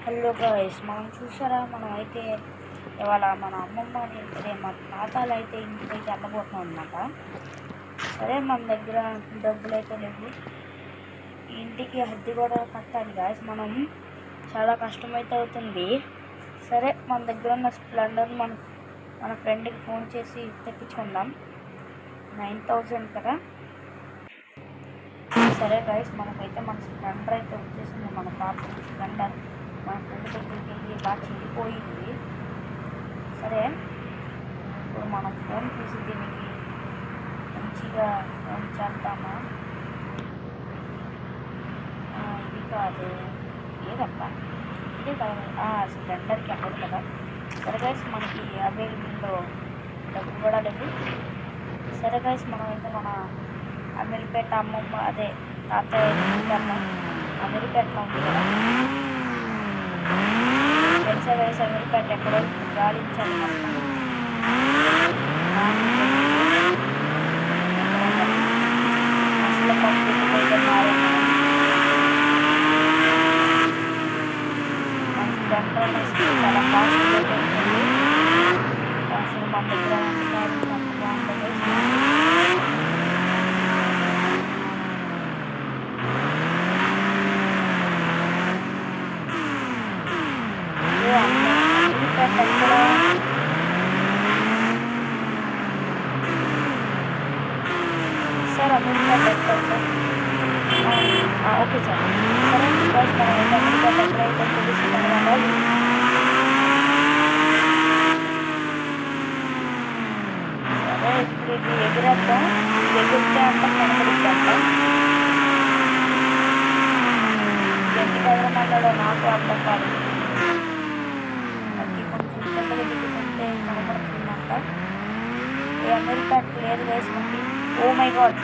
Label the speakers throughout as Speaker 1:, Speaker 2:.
Speaker 1: Hello guys, మనం చూసారా? మనం అయితే ఇవాళ మన అమ్మమ్మని అదే మా తాతలు అయితే ఇంటికైతే వెళ్ళబోతున్నాం అనమాట. సరే, మన దగ్గర డబ్బులు అయితే లేవు, ఇంటికి అద్దె కూడా కట్టాలి గాయ్స్. మనం చాలా కష్టమైతే అవుతుంది. సరే, మన దగ్గర ఉన్న స్ప్లెండర్ మన ఫ్రెండ్కి ఫోన్ చేసి తెప్పించుకుందాం. 9,000 కదా. సరే గాయస్, మనకైతే మన స్ప్లెండర్ అయితే వచ్చేసింది. మన పాప స్ప్లెండర్ మన ఫ్రెండ్ దగ్గరికి వెళ్ళి బాగా చెడిపోయింది. సరే, ఇప్పుడు మనం ఫోన్ తీసి దీనికి మంచిగా ఫోన్ చేద్దామా? ఇది కాదు, ఏదబ్బా ఇదే కాదు. స్ప్లెండర్కి అవ్వదు కదా. సరే గాయస్, మనకి 50,000 డబ్బు కూడా లేదు. సరే గాయస్, మనమైతే మన అమీర్పేట అమ్మమ్మ అదే తాతయ్య వెళ్దాం. అమీర్పేటలో ఉంది కదా, తెలిసే వయసు. అమీర్పేట ఎక్కడో గాలించాలి మొత్తం. అసలు పంపితే మారే మనకి గంటలు చాలా ఫాస్ట్గా ఉంటుంది. అసలు మన దగ్గర బాగుంటుంది. సార్ అమెరికా పెట్టారు సార్. Okay sir. సరే, బికాస్ మనం అయితే అమెరికా దగ్గర అయితే తెలుస్తుంది అనమాట. సరే, ఇప్పుడు ఇది ఎగిరేద్దాం. ఎగిరితే అంతా కనబడిద్దంట. ఎందుకు ఎగరమన్నాడో నాకు అర్థం కాదు. అది కొంచెం పెద్దగా దిగుతుంటే కనబడుతుందంట. ఈ అమెరికా లేదు వేసి మనకి. Oh my god.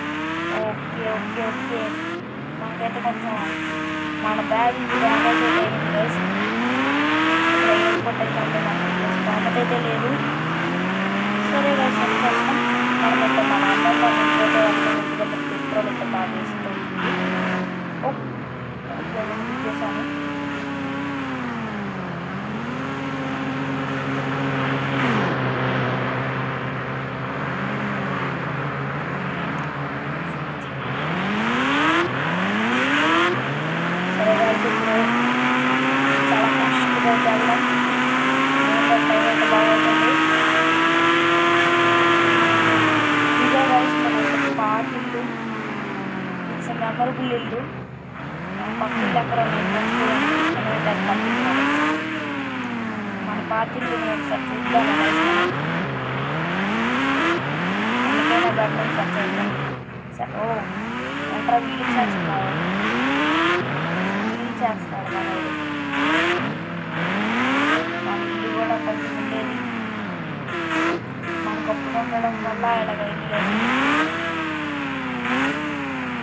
Speaker 1: Okay okay okay, మనకైతే కొంచెం మన బ్యాగ్ డ్యామేజ్ అయితే అయింది వేసి. ఎయిర్పోర్ట్ అయితే ఉంటే మనకి స్థామత అయితే లేదు. సరే వేసి వచ్చేస్తాం. మనమైతే మన అమ్మమ్మ ఇంట్లో ఎందుకంటే పెట్రోల్ అయితే బాగా వేస్తుంది. చేశాను. చాలా ఫాస్ట్గా వెళ్దాం. టైం అయితే బాగుంటుంది. ఇదే రైస్ మన పాత ఇల్లు. ఇట్స్ మెమరబుల్ ఇల్లు. పక్కిల్లు ఎక్కడ మన పాత ఇల్లు నేను సార్ చూద్దాము రైస్. ఎందుకైనా బెటర్ సార్ చూద్దాం సార్. ఎంట్రా వీలు చేస్తున్నారు. చేస్తాడు మన ఇల్లు కూడా కొంచెం ఉండేది. మనకు అప్పుడు ఉండడం వల్ల ఇలాగైంది.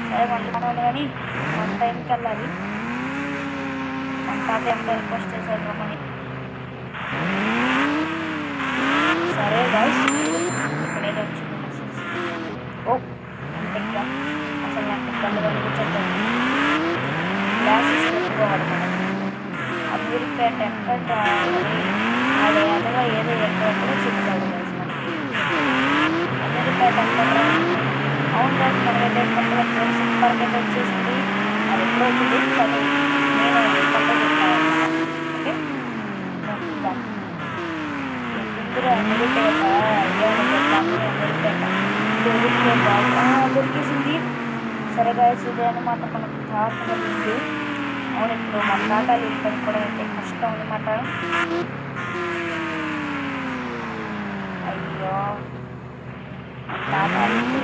Speaker 1: సరే, మళ్ళీ కానీ మన టైంకి వెళ్ళాలి. మన తాత ఎంత రిక్వెస్ట్ చేశారు రమ్మని. సరే గైస్, ఇక్కడ ఏదో వచ్చింది మెసేజ్. అంటే ఇంకా అసలు నాకు కళ్ళు కనిపించట్లేదు. గ్లాసెస్ పెట్టుకోవాలి మనం. అమీర్పేట ఎక్కడ అది ఎదగా ఏదో ఎక్కడెక్కడో చెప్తాడు గైస్ మనకి. అమీర్పేట ఎక్కడ? అవును గైస్, మనకైతే కొత్తగా జోసెఫ్ పార్క్ అయితే వచ్చేసింది. అది ఎప్పుడో వచ్చింది, అది నేను కొత్త చెప్తాను. ఓకే, ఇద్దరు అమీర్పేట అమీర్పేట దొరికేసింది. సరే గైస్, ఇదే అనమాట మన తాతల ఇల్లు. అవును, ఇప్పుడు మన తాతలు ఇల్లు కనుక్కోవడం అయితే కష్టం అనమాట. అయ్యో, మన తాతలు ఇల్లు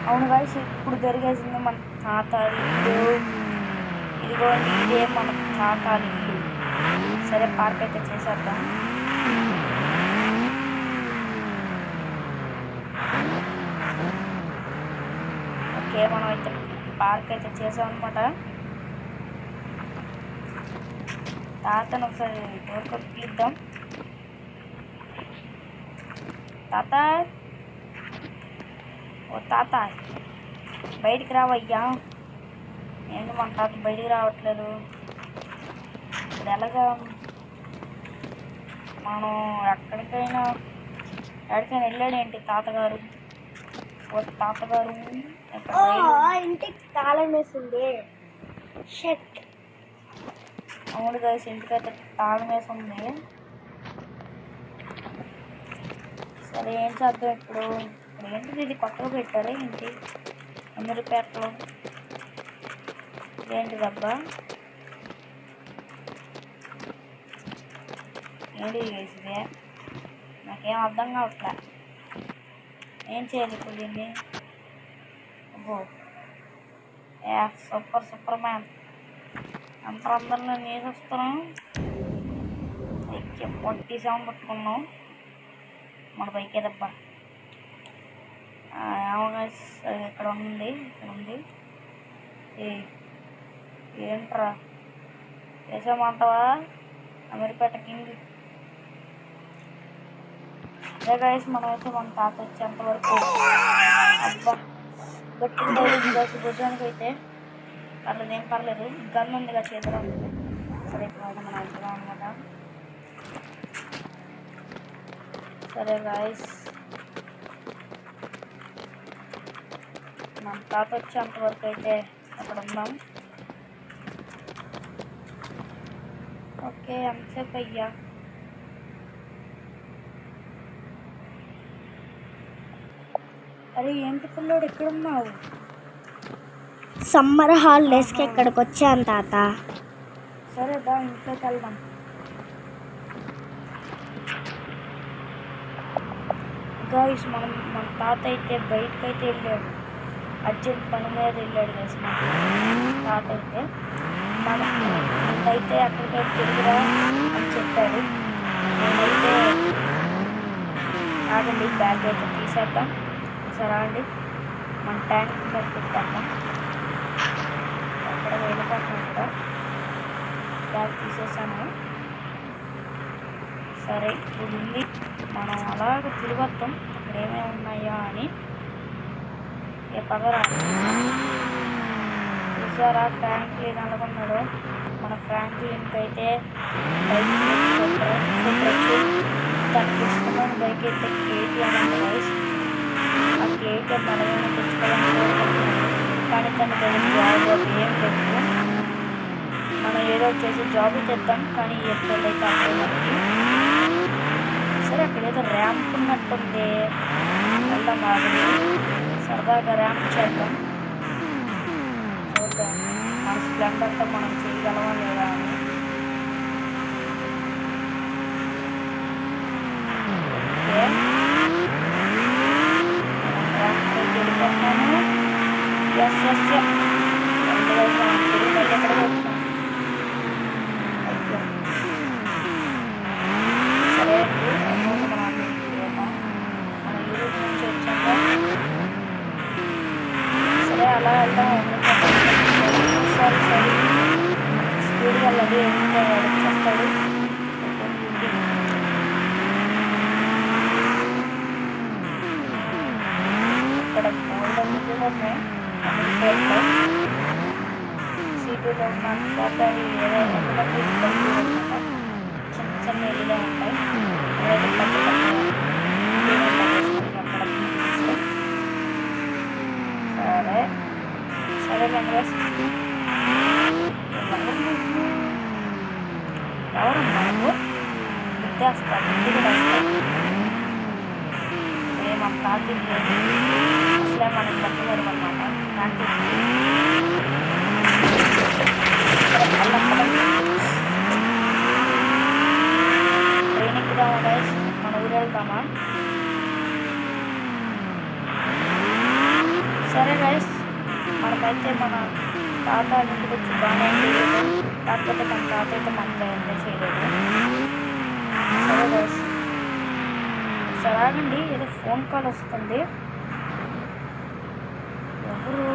Speaker 1: అవును గాయస్, ఇప్పుడు జరిగేసింది మన తాతల ఇల్లు. ఇదిగోండి, ఇదే మన తాతల ఇల్లు. సరే, పార్క్ అయితే చేసేద్దాం. ఓకే, మనం అయితే పార్క్ అయితే చేసాం అనమాట. తాతను ఒకసారి డోర్ కొట్టి పిలుద్దాం. తాత, ఓ తాత, బయటికి రావయ్యా. ఏంటి మన తాత బయటికి రావట్లేదు. ఇప్పుడు ఎలాగా మనం ఎక్కడికైనా వెళ్ళాడేంటి తాతగారు? తాతగారు
Speaker 2: ఇంటికి తాళం వేసింది. షట్.
Speaker 1: అవును గైస్, ఇంటికైతే తాళం వేసి ఉంది. సరే ఏం చేద్దాం ఇప్పుడు ఏంటిది? ఇది కొత్తగా పెట్టారు ఏంటి అమీర్పేటలో? ఏంటిదబ్బా? ఏంటి గైస్ ఇదే? నాకేం అర్థం కావట్లే. ఏం చేయాలి ఇప్పుడు దీన్ని? ఓహో సూపర్ మ్యాన్ అందరిని నేను వేసేస్తున్నాం. 47 పట్టుకున్నాం మన బైక్ ఏదబ్బా. ఇక్కడ ఉంది. ఏంట్రా వేసామంటావా అమీర్పేట కింగ్? అదే గైస్, మనమైతే మన తాత వచ్చేంత వరకు అబ్బా గట్టిగా భుజానికి అయితే పర్లేదు, ఏం పర్లేదు. గన్ ఉంది కదా చేతిలో ఉంది. సరే ఇప్పుడు మనం వెళ్తున్నాం అనమాట. సరే గైస్, మన తాత వచ్చేంత వరకు అయితే అక్కడ ఉన్నాం. ఓకే, ఎంతసేపు అయ్యా? అరే ఏంటి పిల్లోడు ఎక్కడున్నావు?
Speaker 2: సమ్మర్ హాలిడేస్కి ఇక్కడికి వచ్చాను తాత.
Speaker 1: సరే దా ఇంట్లోకి వెళ్దాం. గాయస్ మన తాత అయితే బయటకైతే వెళ్ళాడు. అర్జెంట్ పని మీద వెళ్ళాడు గైస్ మన తాత అయితే. నేనైతే అక్కడికైతే తిరిగిరా అని చెప్పాడు. నేనైతే ఆగండి, బ్యాగ్ అయితే తీసేద్దాం. సరే అండి, మన ట్యాంక్ మీద పెట్టేద్దాం. అక్కడ వెళ్ళిపోతున్నాం కూడా. బ్యాగ్ తీసేసాను. సరే ఇప్పుడు ఉంది, మనం అలాగ తిరిగొద్దాం అక్కడ ఏమేమి ఉన్నాయా అని. ఏ పదరా చూసారా ఫ్రాంక్లిన్ అనుకున్నాడు. మన ఫ్రాంక్లిన్కి అయితే బైక్ తనకి ఇష్టమైన బైక్ అయితే కేటీఎం అండి గైస్. ఆ కేటీఎం మనమైనా తెచ్చుకోవాలని కోరుకుంటున్నాను. కానీ తనకి జాబ్ అది ఏం లేదు. మనం ఏదో చేసి జాబ్ తెద్దాం, కానీ ఈ ఎపిసోడ్ అయితే అక్కడ మనకి. సరే అక్కడ ఏదో ర్యాంప్ ఉన్నట్టుంది, వెళ్దాం. ఆగి సరదాగా ర్యాంప్ చేద్దాం, చూద్దాం మన స్ప్లెండర్తో మనం చేయగలమా లేదా అని. ఓకే, ర్యాంప్ అయితే వెళ్ళిపోతున్నాను. ఎస్ తిరిగి మళ్ళీ ఎక్కడ వచ్చాం. సరే అండి, మన యూరోప్ నుంచి వచ్చాక సరే అలా వెళ్దాం. సారీ స్పీడ్గా వెళ్ళాలి, ఎందుకంటే వచ్చేస్తాడు. ఇక్కడ గోల్డ్ అన్నీ ఉన్నాయి అమీర్పేటలో. సిటీలో ఉన్న పోతాయి ఏదైనా, ఎందుకంటే చిన్న ఇళ్ళే ఉంటాయి. ఏదైతే సరే వెంకటేష్, ఎవరు మనకు గుర్తేస్తారు, గుర్తు కూడా వస్తారు. మన తాకి లేదు అసలే మనకి పట్టుకోరు అన్నమాట. ట్రైన్ ఎక్కుదామా గైస్? మన ఊరు వెళ్తామా? సరే గైస్, మనకైతే మన తాత ఇంటికి వచ్చి బాగానే చేయలేదు. కాకపోతే మన తాత అయితే మనకి ఎంజాయ్ చేయలేదు. సరే గైస్, సరే ఆగండి, ఏదో ఫోన్ కాల్ వస్తుంది. ఎవరు?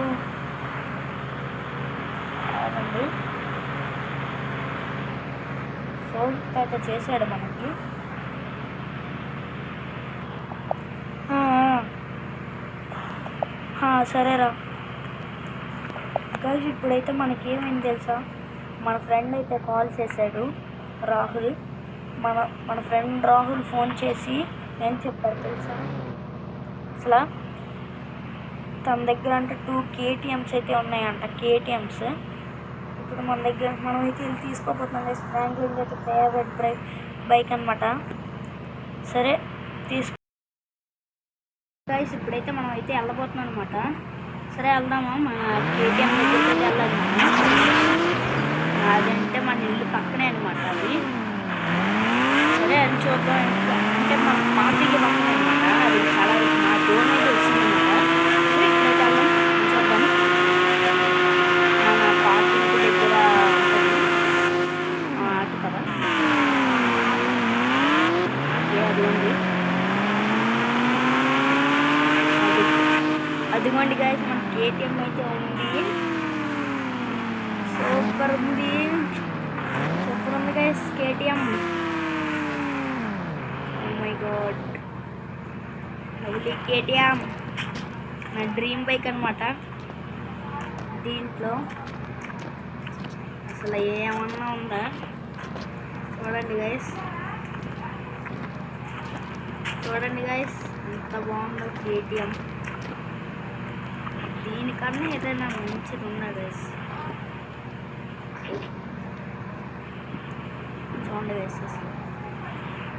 Speaker 1: ఆగండి, ఫోన్ అయితే చేశాడు మనకి. సరేరా గాయ్స్ ఇప్పుడైతే మనకేమైంది తెలుసా, మన ఫ్రెండ్ అయితే కాల్ చేశాడు రాహుల్. మన ఫ్రెండ్ రాహుల్ ఫోన్ చేసి ఏం చెప్పారు తెలుసా, అసలు తన దగ్గర అంటే 2 KTMs అయితే ఉన్నాయంట. KTMs ఇప్పుడు మన దగ్గర మనం అయితే వెళ్ళి తీసుకోపోతున్నాం. ఫ్రాంక్లిన్ అయితే ఫేవరెట్ బైక్ అనమాట. సరే తీసుకో గైస్, ఇప్పుడైతే మనం అయితే వెళ్ళబోతున్నాం అనమాట. సరే వెళ్దామా, మన KTM దగ్గరికి అయితే వెళ్ళాలి మనం. అదంటే మన ఇల్లు పక్కనే అనమాట అది. సరే అది చూద్దాం. అంటే మన పాత ఇల్లు పక్కనే అనమాట. అది చాలా మా దూరం అయితే వస్తుంది అనమాట. సరే ఇప్పుడైతే వెళ్దాం, చూద్దాం. మన పాత ఇంటి దగ్గర అటు కదా, అది ఉంది. అదిగోండి గాయస్, మన KTM అయితే ఉంది. సూపర్ ఉంది guys KTM. Oh my god, lovely KTM నా డ్రీమ్ బైక్ అనమాట. దీంట్లో అసలు ఏమన్నా ఉందా చూడండి గాయస్, ఎంత బాగుందో KTM. దీనికన్నా ఏదైనా మంచిది ఉన్నా గైస్, చూడండి గైస్, అసలు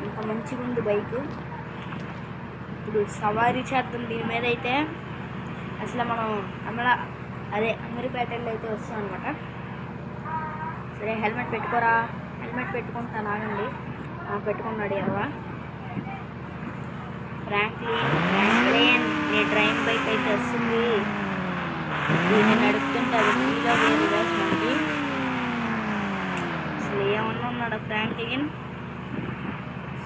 Speaker 1: ఇంత మంచిగా ఉంది బైక్. ఇప్పుడు సవారీ చేద్దాం దీని మీద అయితే. అసలు మనం అమీర్పేటలో అయితే వస్తాం అనమాట. సరే హెల్మెట్ పెట్టుకోరా, హెల్మెట్ పెట్టుకుంటాను ఆగండి. పెట్టుకున్నాడు ఎవరా ఫ్రాంక్లిన్. నీ డ్రైమ్ బైక్ అయితే వస్తుంది. దీన్ని నడుపుతుంటే అది ఫ్రీగా వేరు గైస్ మనకి. అసలు ఏమన్నా ఉన్నాడు ఫ్రాంక్లిన్,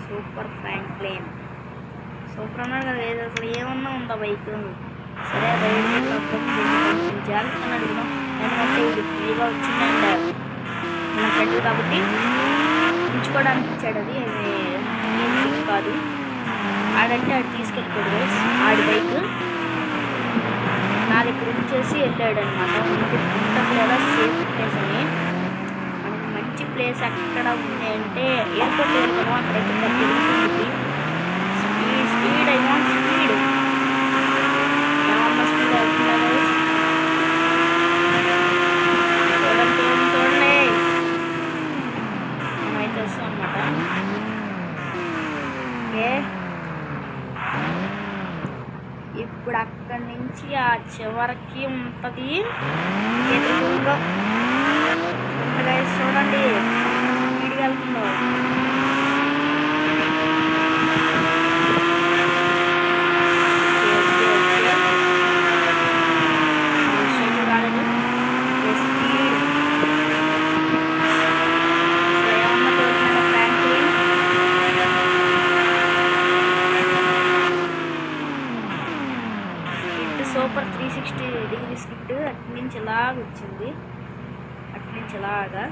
Speaker 1: సూపర్ ఫ్రాంక్లిన్, సూపర్ ఉన్నాడు కదా. అసలు ఏమన్నా ఉందా బైక్. సరే రైడ్ కొంచెం జాగ్రత్తగా అడుగుదాం, ఎందుకంటే ఇది ఫ్రీగా వచ్చిందండి మన ఫ్రెండ్ కాబట్టి ఉంచుకోవడానికి ఇచ్చాడు. అది కాదు, ఆడంటే ఆడు తీసుకెళ్ళిపోయాడు గైస్. ఆడి బైక్ నా దగ్గర ఉంచేసి వెళ్ళాడు అనమాట. ఉంటుందా సేఫ్ ప్లేస్ అని. మనకి మంచి ప్లేస్ ఎక్కడ ఉంది అంటే ఎయిర్పోర్ట్ వెళ్ళిపోవడం, అక్కడైతే తిరుగుతుంది. Speed I want speed. ఏమన్నా స్పీడ్ అవుతుందా గైస్, చూడండి. మేమైతే వస్తాం అనమాట. ఓకే, ఇప్పుడు అక్కడి నుంచి ఆ చివరికి ఉంటుంది ఎదురుగా. చూడండి స్పీడ్గా వెళ్తుందో. రాలేదు స్పీడ్. ఏమన్నా తోడుతున్నాడు ఫ్రాంక్లిన్. Super 360 degree skit. అట్నుంచి ఇలాగ వచ్చింది, అట్నుంచి ఇలాగా.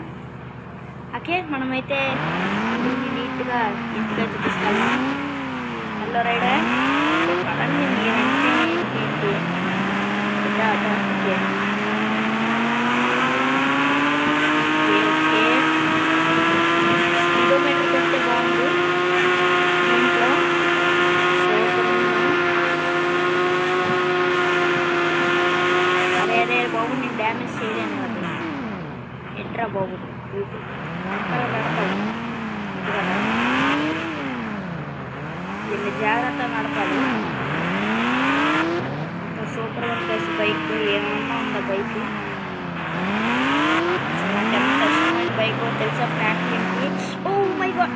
Speaker 1: ఓకే, మనమైతే నీట్గా ఇంటికైతే తీసుకెళ్దాం. హలో రైడర్, పదండి మీరంటే ఏంటి. ఓకే స్పీడోమీటర్ పెడితే బాగుంది దీంట్లో. సూపర్ ఉంది. అరే బాబు, నేను డ్యామేజ్ చేయలేను కదా. ఎట్రా బాబు, దీన్ని జాగ్రత్తగా నడపాలి. సూపర్గా ఉంటుంది బైక్. ఏమన్నా ఉందా బైక్, ఎంత ఇష్టమైన బైక్ తెలుసా ఫ్రాంక్లిన్కి. ఓ మై గాడ్,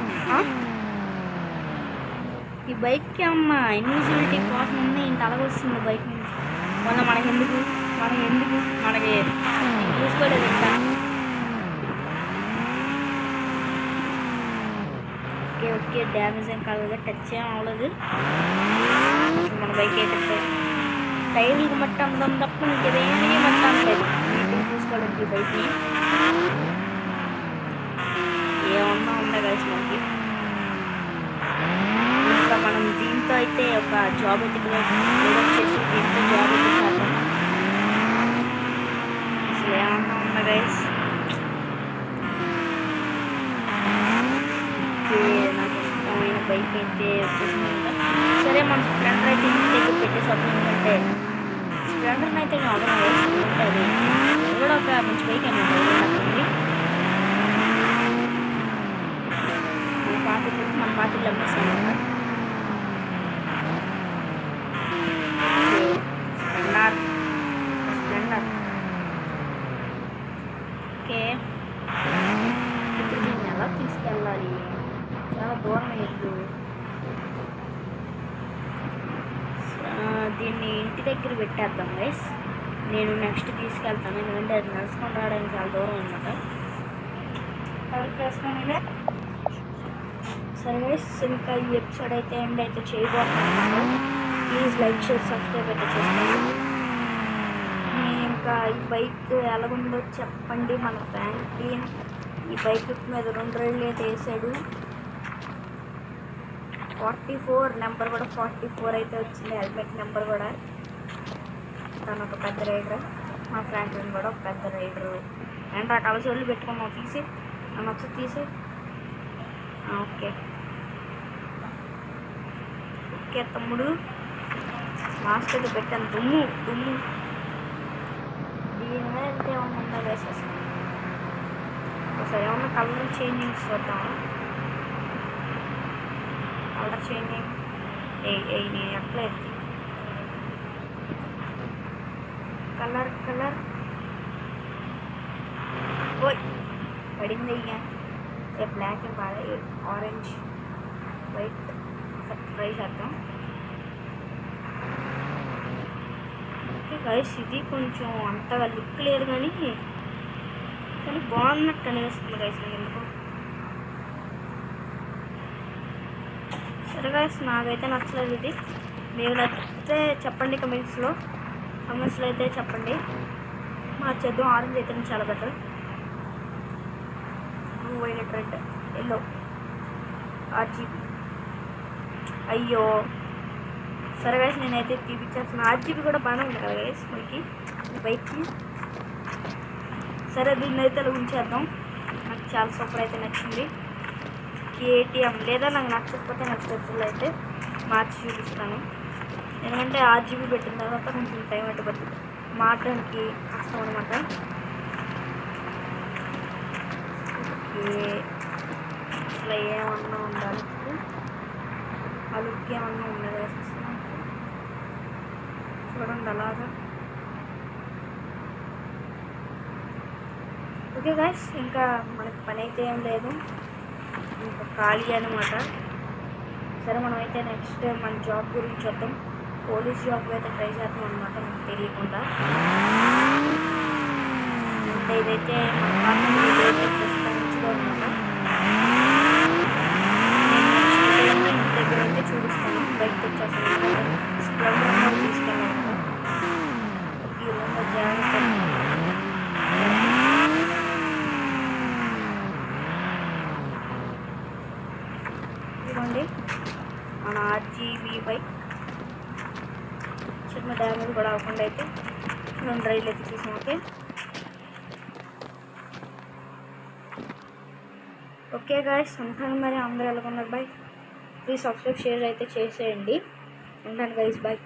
Speaker 1: ఈ బైక్కి అమ్మ ఇన్విజిబిలిటీ కోసం ఉంది. ఇంత అలాగొస్తుంది బైక్ నుంచి. మనకెందుకు మనకి చూసుకోలేదు ఇంకా. ఓకే డ్యామేజ్ ఏం కాలేదు, టచ్ ఏం అవ్వలేదు. మన బైక్ అయితే టైర్కి మట్టి అందం తప్ప ఇంకేదేమీ మట్టి అనలేదు. నీట్గా చూసుకోవడానికి బైక్ని. ఏమన్నా ఉందా గైస్ మనకి. ఇంకా మనం దీంతో అయితే ఒక జాబ్ అయితే క్రియేట్ చేసి దీంతో జాబ్ అయితే చేద్దాం. స్ప్లెండర్ని అయితే నేను ఆర్డర్ వేసుకుంటే అది కూడా ఒక మంచి బైక్ అనమాట ఉంది. మన పాతిళ్ళు అమ్మేస్తాను స్ప్లెండర్ స్ప్లెండర్. ఓకే, ఇప్పుడు దీన్ని ఎలా తీసుకెళ్ళాలి? చాలా దూరం అయ్యద్దు. దీన్ని ఇంటి దగ్గర పెట్టేద్దాం గైస్. నేను నెక్స్ట్ తీసుకెళ్తాను, ఎందుకంటే అది నడుచుకొని రావడానికి చాలా దూరం అనమాట. సరే గైస్, ఇంకా ఈ ఎపిసోడ్ అయితే ఎండ్ అయితే చేయబోతున్నాను. ప్లీజ్ లైక్ షేర్ సబ్స్క్రైబ్ అయితే చేసుకోండి. ఇంకా ఈ బైక్ ఎలాగుందో చెప్పండి. మన ఫ్రాంక్లిన్ ఈ బైక్ మీద 2 రైళ్ళు అయితే వేసాడు. 44 నెంబర్ కూడా 44 అయితే వచ్చింది. హెల్మెట్ నెంబర్ కూడా. తను ఒక పెద్ద రైడర్, మా ఫ్రాంక్లిన్ కూడా ఒక పెద్ద రైడరు. అండ్ ఆ కలసోళ్ళు పెట్టుకున్నాం. తీసి నన్ను వచ్చి తీసి. ఓకే ఓకే తమ్ముడు, మాస్క్ అయితే పెట్టాను. దుమ్ము దుమ్ము దీని మీద అంటే ఏమన్నా ఉందా వేసేస్తాను. ఒకసారి ఏమన్నా కలర్ చేంజింగ్ చూద్దాం. కలర్ చేంజింగ్ నేను ఎట్లేదు. కలర్ కలర్ ఓయ్ పడింది. ఇక బ్లాక్ ఏం బాగా, ఆరెంజ్ వైట్ ట్రై చేద్దాం. ఓకే గైస్, ఇది కొంచెం అంతగా లుక్ లేదు కానీ బాగున్నట్టు అనిపిస్తుంది గైస్ నాకు ఎందుకు. సరే గైస్, నాకైతే నచ్చలేదు ఇది. మీరు నచ్చితే చెప్పండి కమెంట్స్లో అయితే చెప్పండి. మార్చేద్దాం. ఆరెంజ్ అయితే చాలా better. Blue, violet, red, yellow, RGB. అయ్యో సరే గైస్, నేనైతే చూపించాల్సిన RGB కూడా బాగానే ఉంది కదా గైస్ మనకి బైక్కి. సరే దీన్ని అయితే ఉంచేద్దాం. నాకు చాలా సూపర్ అయితే నచ్చింది. KTM లేదా నాకు నచ్చకపోతే నెక్స్ట్ ఎపిసోడ్లో అయితే మార్చి చూపిస్తాను. ఎందుకంటే RGB పెట్టిన తర్వాత కొంచెం టైం అయితే పడుతుంది మార్చడానికి కష్టం అనమాట. ఓకే, అసలు ఏమన్నా ఉండాలి, ఆ లుక్ ఏమన్నా ఉన్నది చూడండి అలాగా. ఓకే గైస్, ఇంకా మనకి పని అయితే ఏం లేదు, ఇంకా ఖాళీ అనమాట. సరే మనమైతే నెక్స్ట్ మన జాబ్ గురించి వద్దాం. పోలీస్ జాబ్ అయితే ట్రై చేద్దాం అనమాట, మనకు తెలియకుండా. అంటే ఇదైతే మన మంచిగా అనమాట. నేను నెక్స్ట్ ఇంటి దగ్గర అయితే చూపిస్తాను. బయటకు వచ్చేస్తాను. స్ప్లెండర్ తీసుకెళ్ళాను. ఈ రూమ్లో జాగ్రత్త. ఇదిగోండి మన RGB బైక్. చిన్న డ్యామేజ్ కూడా అవ్వకుండా అయితే 2 రైళ్ళు అయితే తీసాం. ఓకే గాయస్, ఉంటాను మరి. అందరూ ఎలాగొన్నారు బాయ్. ప్లీజ్ సబ్స్క్రైబ్ షేర్ అయితే చేసేయండి. ఉంటాను గైస్, బాయ్.